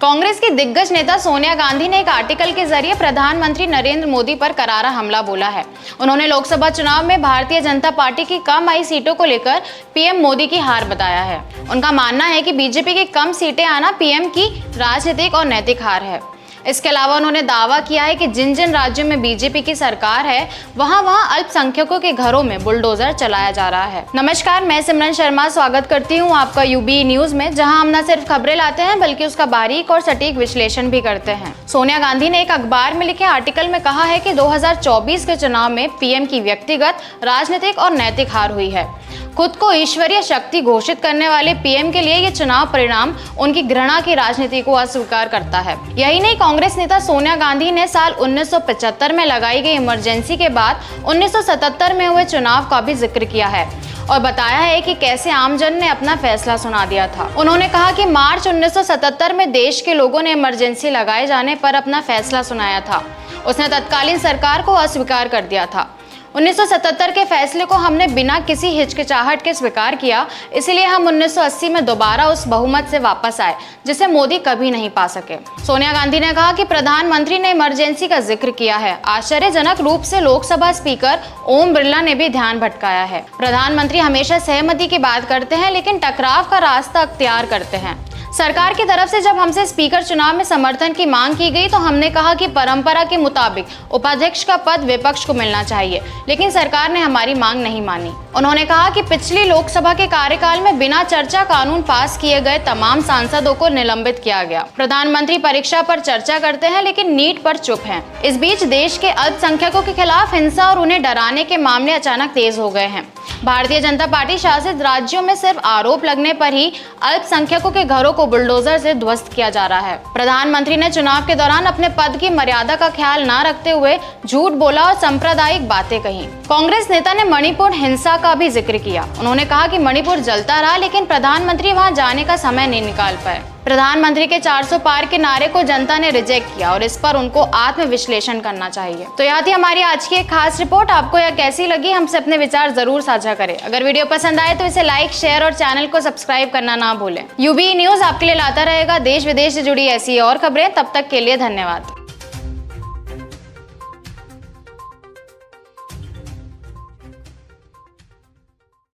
कांग्रेस की दिग्गज नेता सोनिया गांधी ने एक आर्टिकल के जरिए प्रधानमंत्री नरेंद्र मोदी पर करारा हमला बोला है। उन्होंने लोकसभा चुनाव में भारतीय जनता पार्टी की कम आई सीटों को लेकर पीएम मोदी की हार बताया है। उनका मानना है कि बीजेपी की कम सीटें आना पीएम की राजनीतिक और नैतिक हार है। इसके अलावा उन्होंने दावा किया है कि जिन जिन राज्यों में बीजेपी की सरकार है वहां अल्पसंख्यकों के घरों में बुलडोजर चलाया जा रहा है। नमस्कार, मैं सिमरन शर्मा स्वागत करती हूं आपका यूबी न्यूज में, जहां हम न सिर्फ खबरें लाते हैं बल्कि उसका बारीक और सटीक विश्लेषण भी करते हैं। सोनिया गांधी ने एक अखबार में लिखे आर्टिकल में कहा है कि 2024 के चुनाव में पीएम की व्यक्तिगत, राजनीतिक और नैतिक हार हुई है। खुद को ईश्वरीय शक्ति घोषित करने वाले पीएम के लिए ये चुनाव परिणाम उनकी घृणा की राजनीति को अस्वीकार करता है। यही नहीं, कांग्रेस नेता सोनिया गांधी ने साल 1975 में लगाई गई इमरजेंसी के बाद 1977 में हुए चुनाव का भी जिक्र किया है और बताया है कि कैसे आमजन ने अपना फैसला सुना दिया था। उन्होंने कहा कि मार्च 1977 में देश के लोगों ने इमरजेंसी लगाए जाने पर अपना फैसला सुनाया था। उसने तत्कालीन सरकार को अस्वीकार कर दिया था। 1977 के फैसले को हमने बिना किसी हिचकिचाहट के स्वीकार किया, इसलिए हम 1980 में दोबारा उस बहुमत से वापस आए जिसे मोदी कभी नहीं पा सके। सोनिया गांधी ने कहा कि प्रधानमंत्री ने इमरजेंसी का जिक्र किया है। आश्चर्यजनक रूप से लोकसभा स्पीकर ओम बिरला ने भी ध्यान भटकाया है। प्रधानमंत्री हमेशा सहमति की बात करते हैं लेकिन टकराव का रास्ता अख्तियार करते हैं। सरकार की तरफ से जब हमसे स्पीकर चुनाव में समर्थन की मांग की गई तो हमने कहा कि परंपरा के मुताबिक उपाध्यक्ष का पद विपक्ष को मिलना चाहिए, लेकिन सरकार ने हमारी मांग नहीं मानी। उन्होंने कहा कि पिछली लोकसभा के कार्यकाल में बिना चर्चा कानून पास किए गए तमाम सांसदों को निलंबित किया गया। प्रधानमंत्री परीक्षा पर चर्चा करते हैं लेकिन नीट पर चुप हैं। इस बीच देश के अल्पसंख्यकों के खिलाफ हिंसा और उन्हें डराने के मामले अचानक तेज हो गए हैं। भारतीय जनता पार्टी शासित राज्यों में सिर्फ आरोप लगने पर ही अल्पसंख्यकों के घरों को बुलडोजर से ध्वस्त किया जा रहा है। प्रधानमंत्री ने चुनाव के दौरान अपने पद की मर्यादा का ख्याल न रखते हुए झूठ बोला और सांप्रदायिक बातें कही। कांग्रेस नेता ने मणिपुर हिंसा का भी जिक्र किया। उन्होंने कहा कि मणिपुर जलता रहा लेकिन प्रधानमंत्री वहां जाने का समय नहीं निकाल पाए। प्रधानमंत्री के 400 पार के नारे को जनता ने रिजेक्ट किया और इस पर उनको आत्मविश्लेषण करना चाहिए। तो यह थी हमारी आज की एक खास रिपोर्ट। आपको यह कैसी लगी, हमसे अपने विचार जरूर साझा करें। अगर वीडियो पसंद आए तो इसे लाइक, शेयर और चैनल को सब्सक्राइब करना ना भूलें। यूबी न्यूज आपके लिए लाता रहेगा देश विदेश से जुड़ी ऐसी और खबरें। तब तक के लिए धन्यवाद।